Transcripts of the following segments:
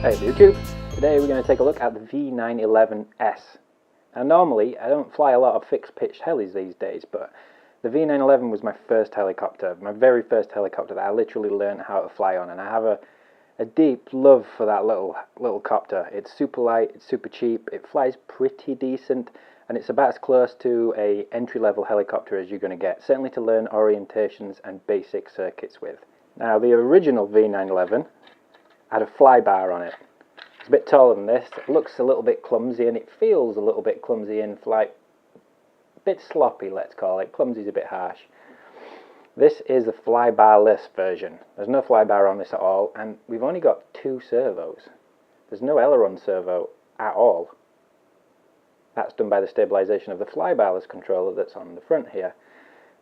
Hey YouTube, today we're going to take a look at the V911S. Now normally I don't fly a lot of fixed pitch helis these days, but the V911 was my first helicopter, my very first helicopter that I literally learned how to fly on, and I have a deep love for that little copter. It's super light, it's super cheap, it flies pretty decent, and it's about as close to a entry-level helicopter as you're going to get, certainly to learn orientations and basic circuits with. Now the original V911 had a flybar on it. It's a bit taller than this, it looks a little bit clumsy, and it feels a little bit clumsy in flight. A bit sloppy, let's call it. Clumsy's a bit harsh. This is the flybarless version. There's no flybar on this at all, and we've only got 2 servos. There's no aileron servo at all. That's done by the stabilization of the flybarless controller that's on the front here.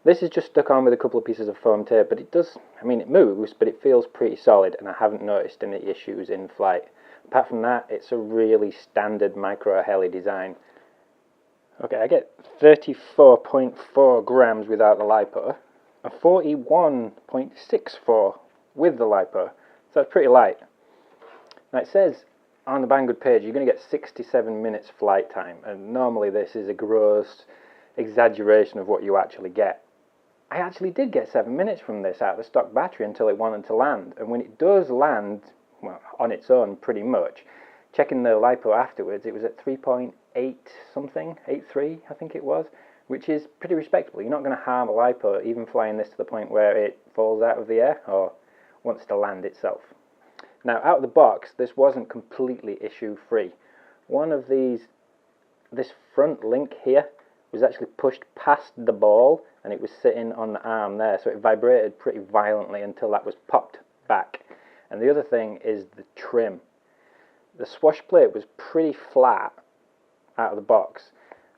This is just stuck on with a couple of pieces of foam tape, but it does, I mean it moves, but it feels pretty solid, and I haven't noticed any issues in flight. Apart from that, it's a really standard micro heli design. Okay, I get 34.4 grams without the LiPo, and 41.64 with the LiPo, so that's pretty light. Now it says on the Banggood page you're going to get 67 minutes flight time, and normally this is a gross exaggeration of what you actually get. I actually did get 7 minutes from this out of the stock battery until it wanted to land, and when it does land, well, on its own pretty much, checking the LiPo afterwards, it was at 3.8 something, 8.3 I think it was, which is pretty respectable. You're not going to harm a LiPo even flying this to the point where it falls out of the air or wants to land itself. Now out of the box, this wasn't completely issue free. One of these, this front link here, was actually pushed past the ball, and it was sitting on the arm there, so it vibrated pretty violently until that was popped back. And the other thing is the trim. The swash plate was pretty flat out of the box,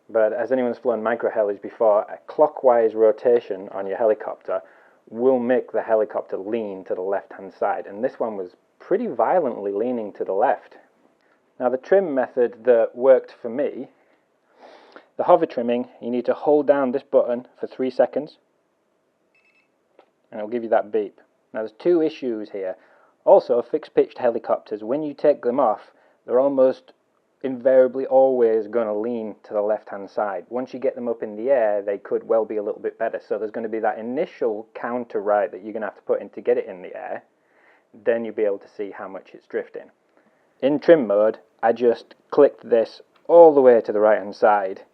but as anyone's flown micro helis before, a clockwise rotation on your helicopter will make the helicopter lean to the left hand side, and this one was pretty violently leaning to the left. Now the trim method that worked for me, the hover trimming, you need to hold down this button for 3 seconds and it'll give you that beep. Now there's 2 issues here. Also, fixed pitched helicopters, when you take them off, they're almost invariably always going to lean to the left hand side. Once you get them up in the air, they could well be a little bit better, so there's going to be that initial counter right that you're going to have to put in to get it in the air. Then you'll be able to see how much it's drifting. In trim mode, I just clicked this all the way to the right hand side,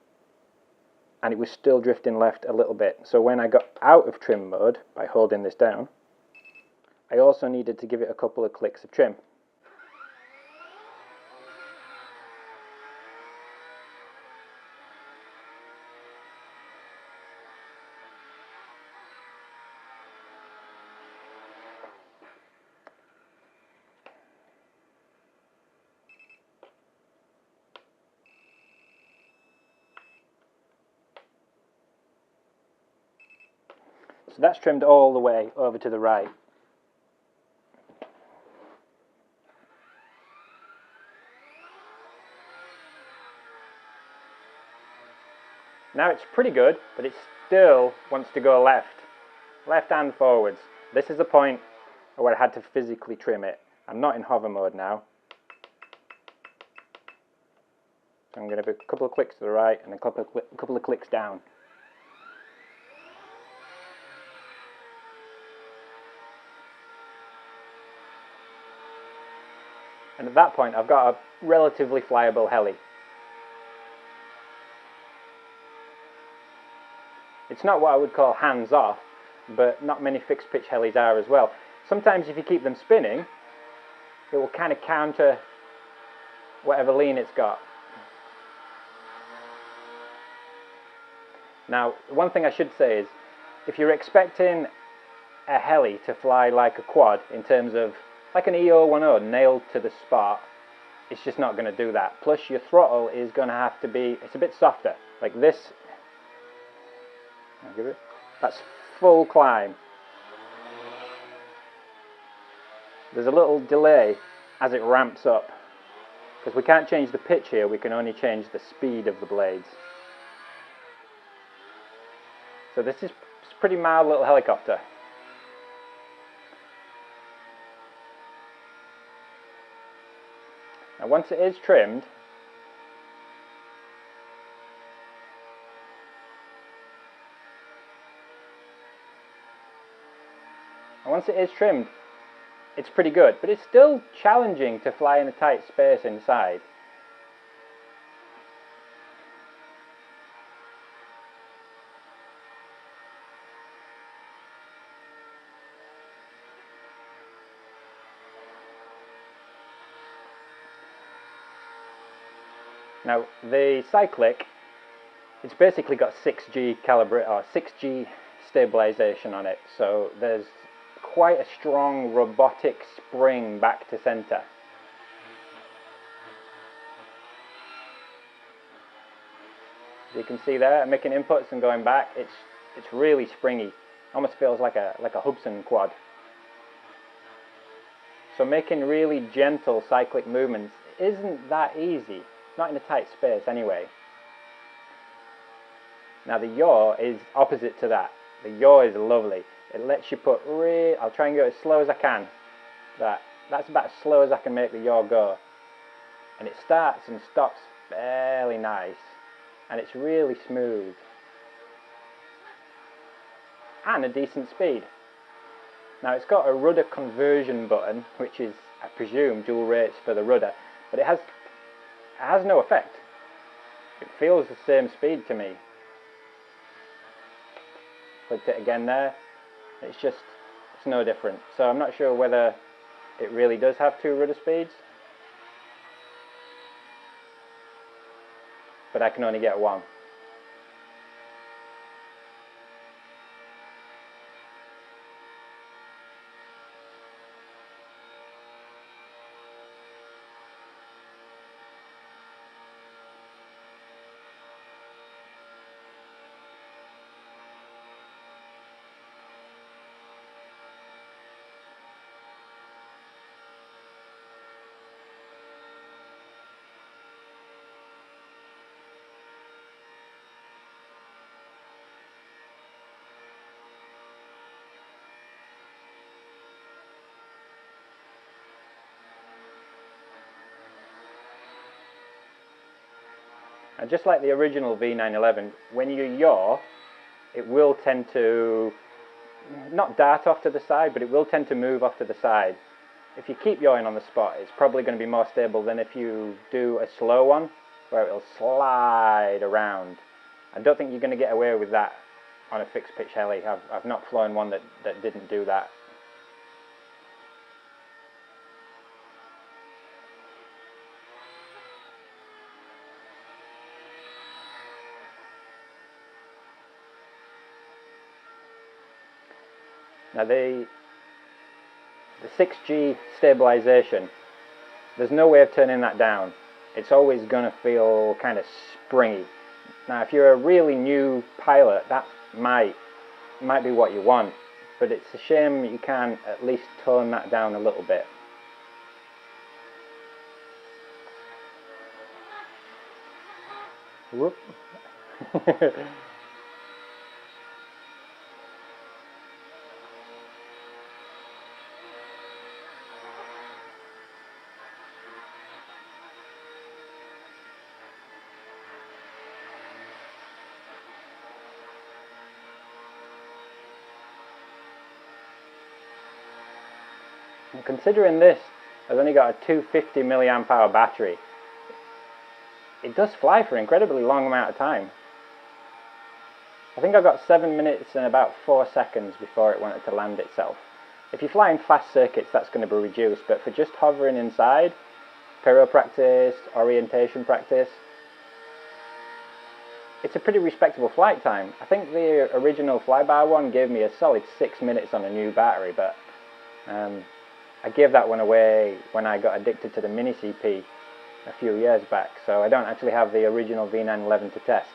and it was still drifting left a little bit. So when I got out of trim mode by holding this down, I also needed to give it a couple of clicks of trim. So that's trimmed all the way over to the right. Now it's pretty good, but it still wants to go left and forwards. This is the point where I had to physically trim it. I'm not in hover mode now. So I'm going to do a couple of clicks to the right and a couple of clicks down. And at that point I've got a relatively flyable heli. It's not what I would call hands off, but not many fixed pitch helis are as well. Sometimes if you keep them spinning, it will kind of counter whatever lean it's got. Now, one thing I should say is, if you're expecting a heli to fly like a quad in terms of like an E010 nailed to the spot, it's just not going to do that. Plus your throttle is going to have to be, it's a bit softer. Like this, I'll give it, that's full climb. There's a little delay as it ramps up, because we can't change the pitch here, we can only change the speed of the blades. So this is a pretty mild little helicopter. Now once it is trimmed, it's pretty good, but it's still challenging to fly in a tight space inside. Now the cyclic, it's basically got 6G calibrate or 6G stabilization on it, so there's quite a strong robotic spring back to center. As you can see there, I'm making inputs and going back. It's really springy. Almost feels like a Hubsan quad. So making really gentle cyclic movements isn't that easy. Not in a tight space anyway. Now the yaw is opposite to that. The yaw is lovely. It lets you put I'll try and go as slow as I can. That's about as slow as I can make the yaw go. And it starts and stops fairly nice. And it's really smooth. And a decent speed. Now it's got a rudder conversion button, which is, I presume, dual rates for the rudder. But it has no effect. It feels the same speed to me. Clicked it again there. It's no different. So I'm not sure whether it really does have two rudder speeds. But I can only get one. And just like the original V911, when you yaw, it will tend to, not dart off to the side, but it will tend to move off to the side. If you keep yawing on the spot, it's probably going to be more stable than if you do a slow one, where it'll slide around. I don't think you're going to get away with that on a fixed pitch heli. I've not flown one that didn't do that. Now the 6G stabilization, there's no way of turning that down. It's always going to feel kind of springy. Now if you're a really new pilot, that might be what you want, but it's a shame you can't at least tone that down a little bit. Whoop. Considering this has only got a 250 milliamp hour battery, it does fly for an incredibly long amount of time. I think I got 7 minutes and about 4 seconds before it wanted to land itself. If you fly in fast circuits, that's going to be reduced, but for just hovering inside, pyro practice, orientation practice, it's a pretty respectable flight time. I think the original Flybar one gave me a solid 6 minutes on a new battery, but I gave that one away when I got addicted to the mini CP a few years back, so I don't actually have the original V911 to test.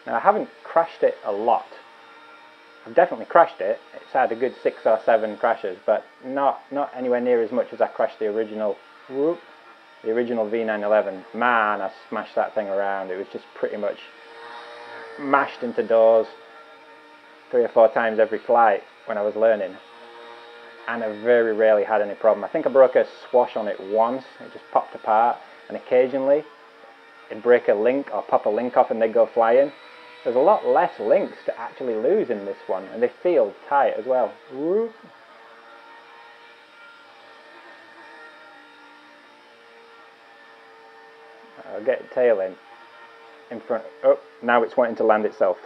Now I haven't crashed it a lot. I've definitely crashed it. It's had a good 6 or 7 crashes, but not anywhere near as much as I crashed the original. Whoop. the original V911, man, I smashed that thing around. It was just pretty much mashed into doors 3 or 4 times every flight when I was learning, and I very rarely had any problem. I think I broke a swash on it once, it just popped apart, and occasionally it'd break a link or pop a link off and they'd go flying. There's a lot less links to actually lose in this one, and they feel tight as well. Whoop. I'll get the tail in front. Oh, now it's wanting to land itself.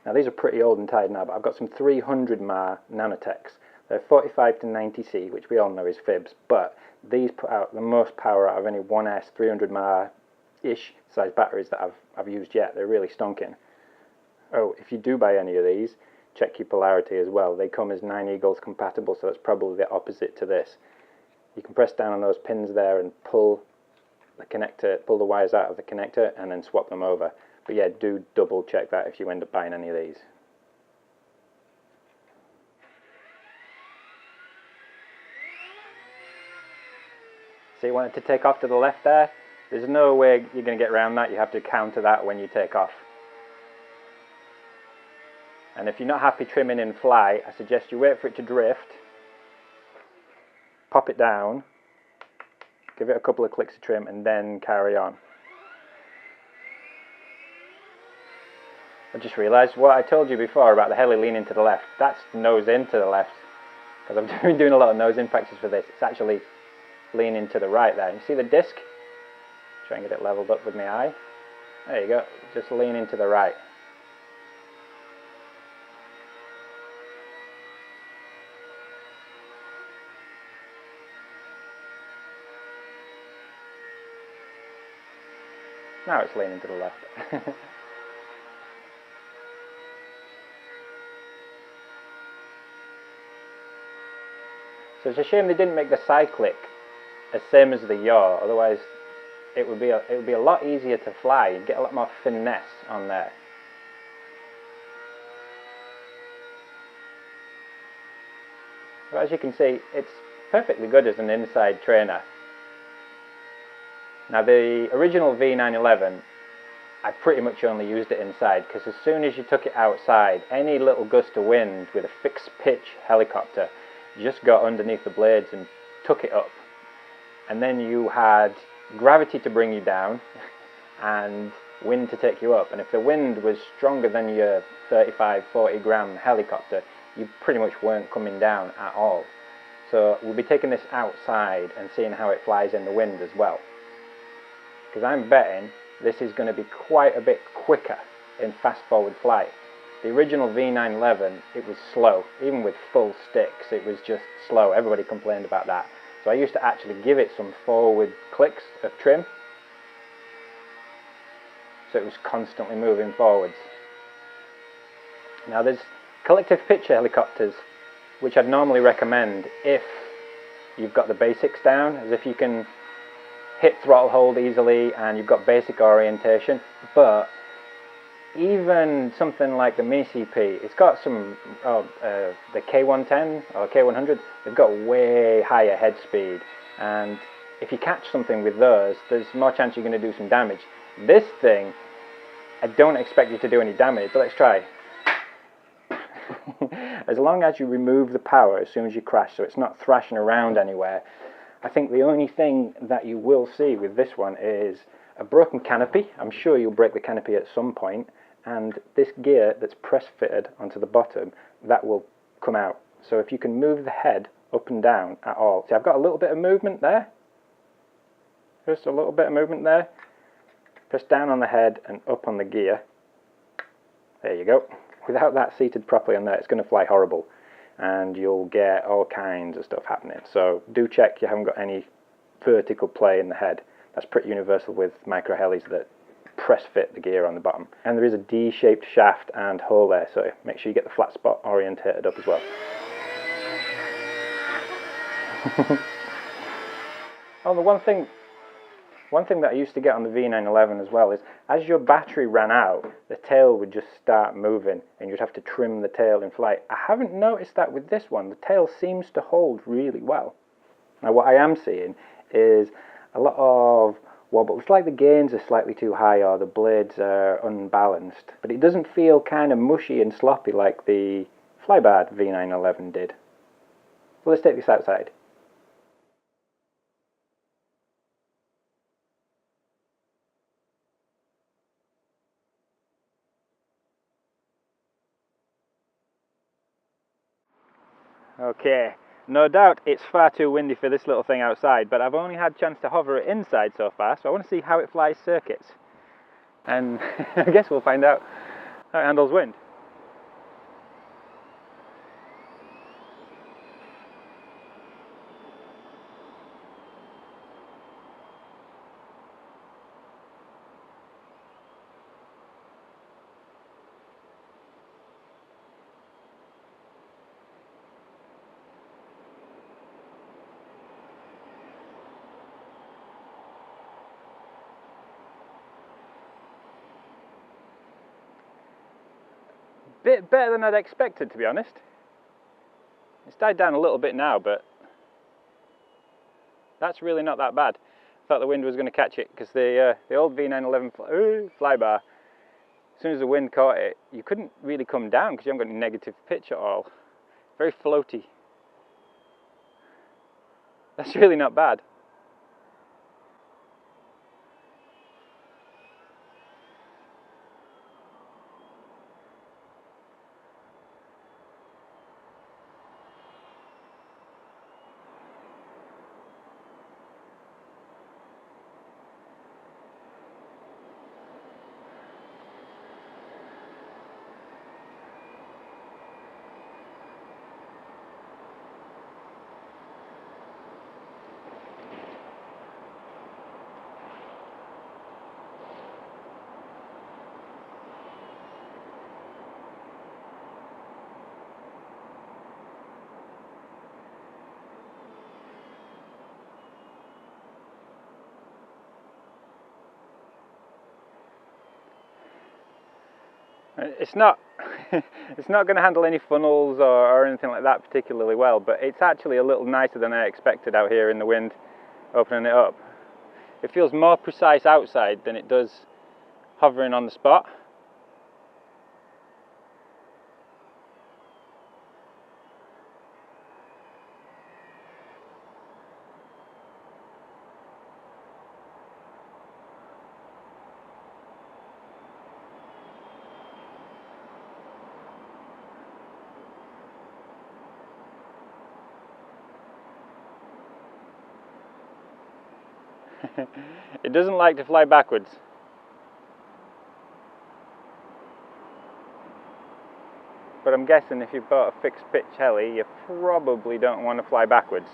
Now these are pretty old and tired now, but I've got some 300 mAh nanotechs. They're 45 to 90C, which we all know is fibs, but these put out the most power out of any 1S 300 mAh-ish size batteries that I've used yet. They're really stonking. Oh, if you do buy any of these, check your polarity as well. They come as 9 Eagles compatible, so it's probably the opposite to this. You can press down on those pins there and pull the connector, pull the wires out of the connector, and then swap them over. But yeah, do double check that if you end up buying any of these. So you want it to take off to the left there? There's no way you're going to get around that. You have to counter that when you take off. And if you're not happy trimming in flight, I suggest you wait for it to drift, pop it down, give it a couple of clicks of trim, and then carry on. I just realised what I told you before about the heli leaning to the left. That's nose in to the left, because I've been doing a lot of nose in practice for this. It's actually leaning to the right there. You see the disc? Try and get it leveled up with my eye. There you go, just leaning to the right. Now it's leaning to the left. So it's a shame they didn't make the cyclic as same as the yaw, otherwise it would be a lot easier to fly. You'd get a lot more finesse on there. But as you can see, it's perfectly good as an inside trainer. Now the original V911, I pretty much only used it inside, because as soon as you took it outside, any little gust of wind with a fixed pitch helicopter just got underneath the blades and took it up. And then you had gravity to bring you down and wind to take you up. And if the wind was stronger than your 35-40 gram helicopter, you pretty much weren't coming down at all. So we'll be taking this outside and seeing how it flies in the wind as well, because I'm betting this is going to be quite a bit quicker in fast forward flight. The original V911, it was slow. Even with full sticks, it was just slow. Everybody complained about that. So I used to actually give it some forward clicks of trim, so it was constantly moving forwards. Now there's collective picture helicopters, which I'd normally recommend if you've got the basics down, as if you can hit throttle hold easily and you've got basic orientation. But even something like the Mini CP, it's got some, the K110 or K100, they've got way higher head speed, and if you catch something with those, there's more chance you're going to do some damage. This thing, I don't expect you to do any damage, but let's try. As long as you remove the power as soon as you crash, so it's not thrashing around anywhere, I think the only thing that you will see with this one is a broken canopy. I'm sure you'll break the canopy at some point, and this gear that's press fitted onto the bottom, that will come out. So if you can move the head up and down at all. See, I've got a little bit of movement there. Just a little bit of movement there. Press down on the head and up on the gear. There you go. Without that seated properly on there, it's going to fly horrible, and you'll get all kinds of stuff happening. So do check you haven't got any vertical play in the head. That's pretty universal with micro helis that press fit the gear on the bottom. And there is a D-shaped shaft and hole there, so make sure you get the flat spot orientated up as well. Oh, the one thing that I used to get on the V911 as well is, as your battery ran out, the tail would just start moving and you'd have to trim the tail in flight. I haven't noticed that with this one. The tail seems to hold really well. Now what I am seeing is a lot of wobble. It's like the gains are slightly too high or the blades are unbalanced, but it doesn't feel kind of mushy and sloppy like the Flybar V911 did. So let's take this outside. Okay, no doubt it's far too windy for this little thing outside, but I've only had a chance to hover it inside so far, so I want to see how it flies circuits. And I guess we'll find out how it handles wind. Bit better than I'd expected, to be honest. It's died down a little bit now, but that's really not that bad. I thought the wind was going to catch it because the old V911 Flybar, as soon as the wind caught it, you couldn't really come down because you haven't got any negative pitch at all. Very floaty. That's really not bad. It's not it's not going to handle any funnels or anything like that particularly well, but it's actually a little nicer than I expected out here in the wind, opening it up. It feels more precise outside than it does hovering on the spot. It doesn't like to fly backwards. But I'm guessing if you've bought a fixed pitch heli, you probably don't want to fly backwards.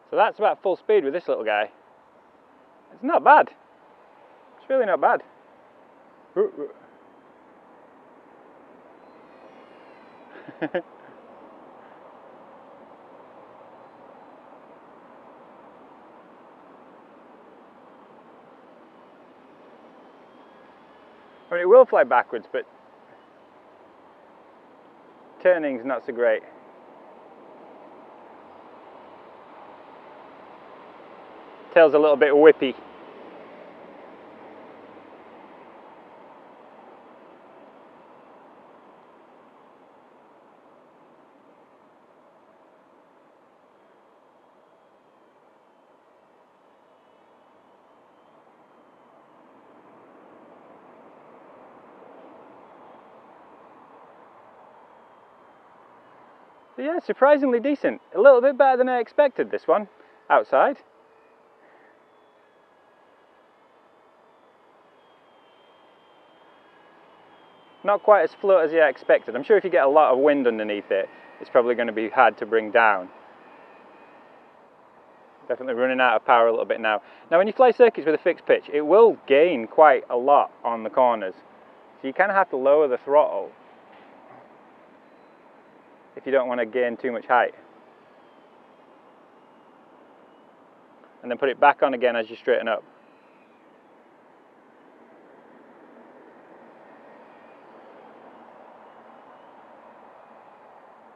So that's about full speed with this little guy. It's not bad. It's really not bad. I mean, it will fly backwards, but turning's not so great. Tail's a little bit whippy. So yeah, surprisingly decent. A little bit better than I expected, this one, outside. Not quite as float as I expected. I'm sure if you get a lot of wind underneath it, it's probably going to be hard to bring down. Definitely running out of power a little bit now. Now when you fly circuits with a fixed pitch, it will gain quite a lot on the corners. So you kind of have to lower the throttle if you don't want to gain too much height. and then put it back on again as you straighten up.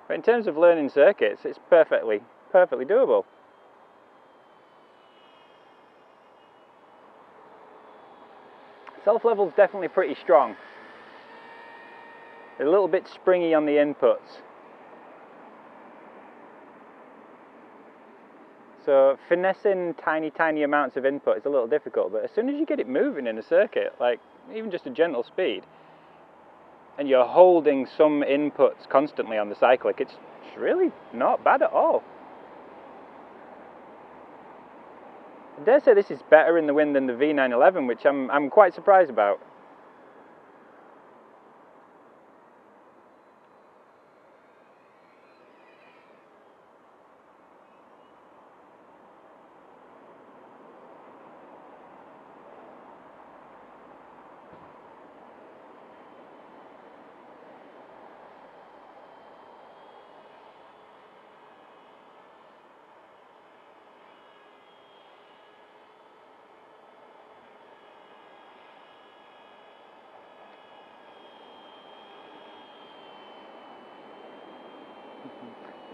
But in terms of learning circuits, it's perfectly doable. Self-level's definitely pretty strong. A little bit springy on the inputs. So finessing tiny amounts of input is a little difficult, but as soon as you get it moving in a circuit, like even just a gentle speed, and you're holding some inputs constantly on the cyclic, it's really not bad at all. I dare say this is better in the wind than the V911, which I'm quite surprised about.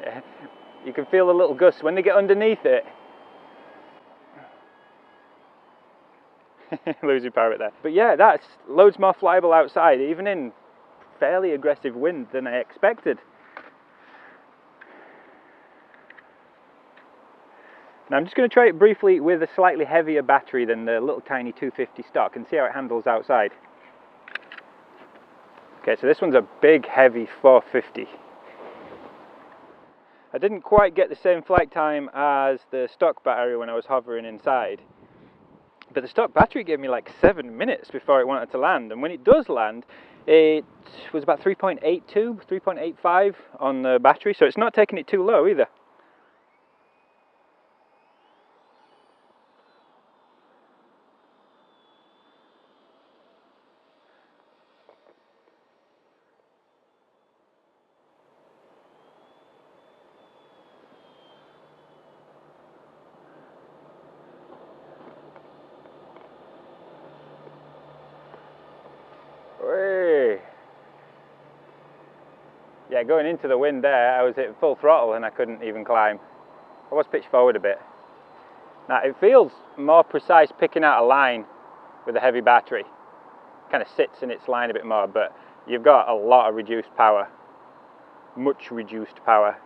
Yeah, you can feel the little gusts when they get underneath it. Losing power there. But yeah, that's loads more flyable outside, even in fairly aggressive wind than I expected. Now I'm just going to try it briefly with a slightly heavier battery than the little tiny 250 stock and see how it handles outside. Okay, so this one's a big heavy 450. I didn't quite get the same flight time as the stock battery when I was hovering inside, but the stock battery gave me like 7 minutes before it wanted to land, and when it does land it was about 3.82, 3.85 on the battery, so it's not taking it too low either. Yeah, going into the wind there, I was at full throttle and I couldn't even climb. I was pitched forward a bit. Now it feels more precise picking out a line with a heavy battery. Kind of sits in its line a bit more, but you've got a lot of reduced power. Much reduced power.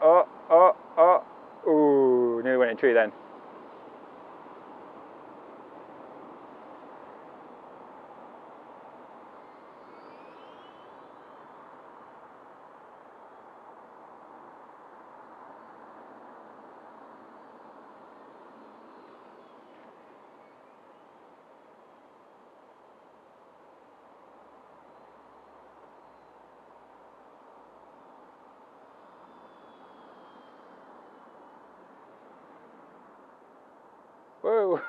Oh. Ooh, nearly went in a tree then. Whoa!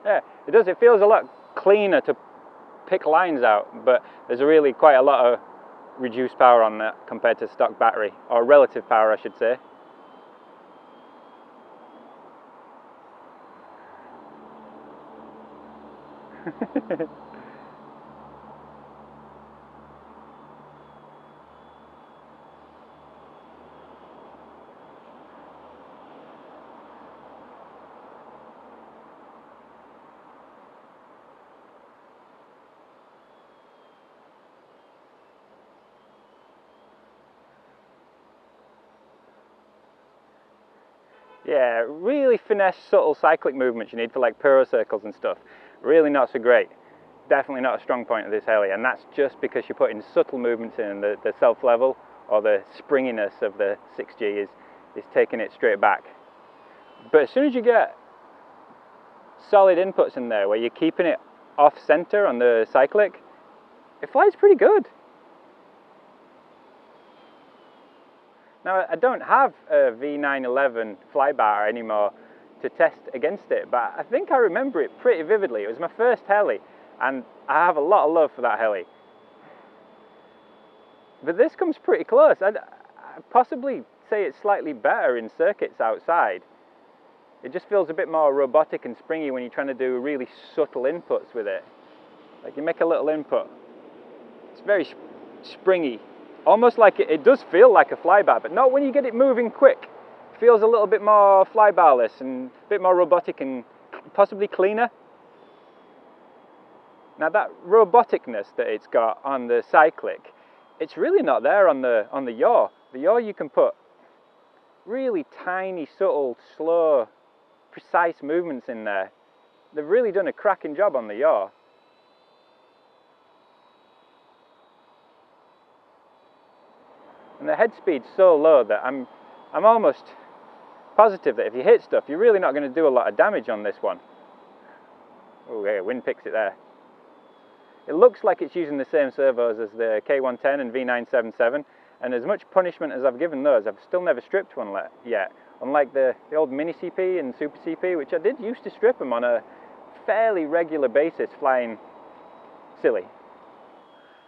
Yeah, it does. It feels a lot cleaner to pick lines out, but there's really quite a lot of reduced power on that compared to stock battery, or relative power I should say. Yeah, really finesse subtle cyclic movements you need for like pyro circles and stuff. Really not so great. Definitely not a strong point of this heli, and that's just because you're putting subtle movements in. The self-level or the springiness of the 6G is taking it straight back. But as soon as you get solid inputs in there where you're keeping it off center on the cyclic, it flies pretty good. Now I don't have a V911 Flybar anymore to test against it, but I think I remember it pretty vividly. It was my first heli, and I have a lot of love for that heli. But this comes pretty close. I'd possibly say it's slightly better in circuits outside. It just feels a bit more robotic and springy when you're trying to do really subtle inputs with it. Like you make a little input, it's very springy. Almost like it does feel like a flybar, but not when you get it moving quick. It feels a little bit more flybarless and a bit more robotic and possibly cleaner. Now that roboticness that it's got on the cyclic, it's really not there on the yaw. The yaw you can put really tiny, subtle, slow, precise movements in there. They've really done a cracking job on the yaw. And the head speed's so low that I'm almost positive that if you hit stuff, you're really not going to do a lot of damage on this one. Oh yeah, wind picks it there. It looks like it's using the same servos as the K110 and V911S, and as much punishment as I've given those, I've still never stripped one yet. Unlike the old mini CP and super CP, which I did used to strip them on a fairly regular basis, flying silly.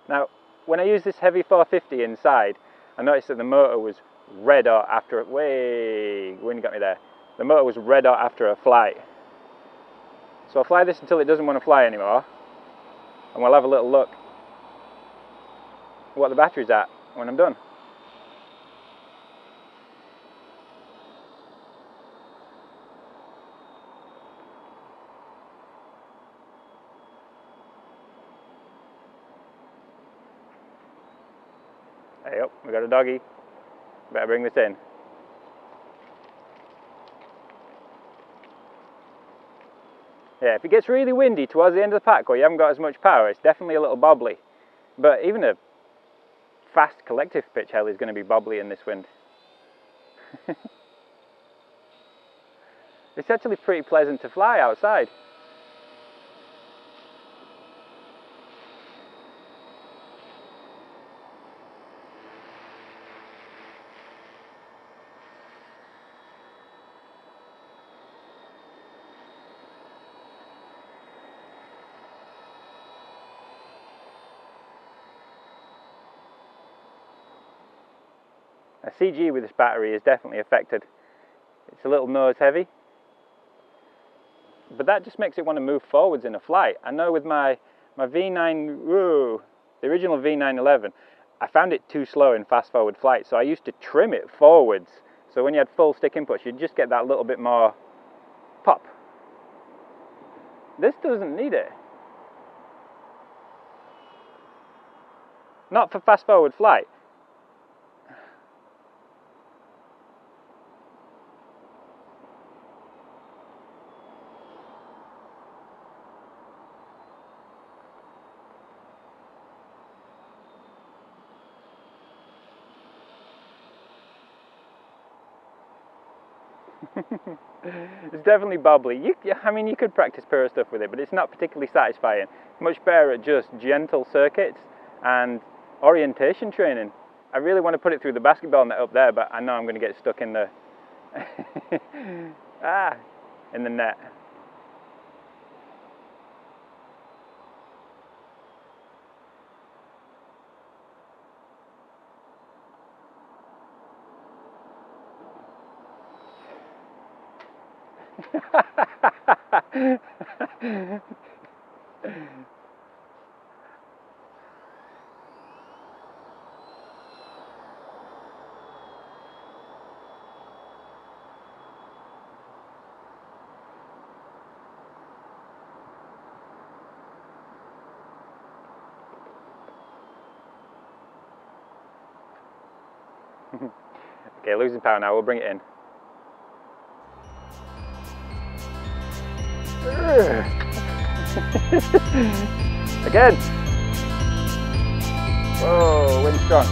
Now, when I use this heavy 450 inside, I noticed that the motor was red hot after, wind got me there. The motor was red hot after a flight. So I'll fly this until it doesn't want to fly anymore, and we'll have a little look what the battery's at when I'm done. Hey up, we got a doggy. Better bring this in. Yeah, if it gets really windy towards the end of the pack or you haven't got as much power, it's definitely a little bobbly. But even a fast collective pitch heli is going to be bobbly in this wind. It's actually pretty pleasant to fly outside. A CG with this battery is definitely affected. It's a little nose heavy, but that just makes it want to move forwards in a flight. I know with my V9, the original V911, I found it too slow in fast forward flight, so I used to trim it forwards. So when you had full stick inputs, you'd just get that little bit more pop. This doesn't need it. Not for fast forward flight. It's definitely bobbly. I mean, you could practice pure stuff with it, but it's not particularly satisfying. Much better at just gentle circuits and orientation training. I really want to put it through the basketball net up there, but I know I'm going to get stuck in the in the net. Okay, losing power now, we'll bring it in. Again! Whoa, wind strong.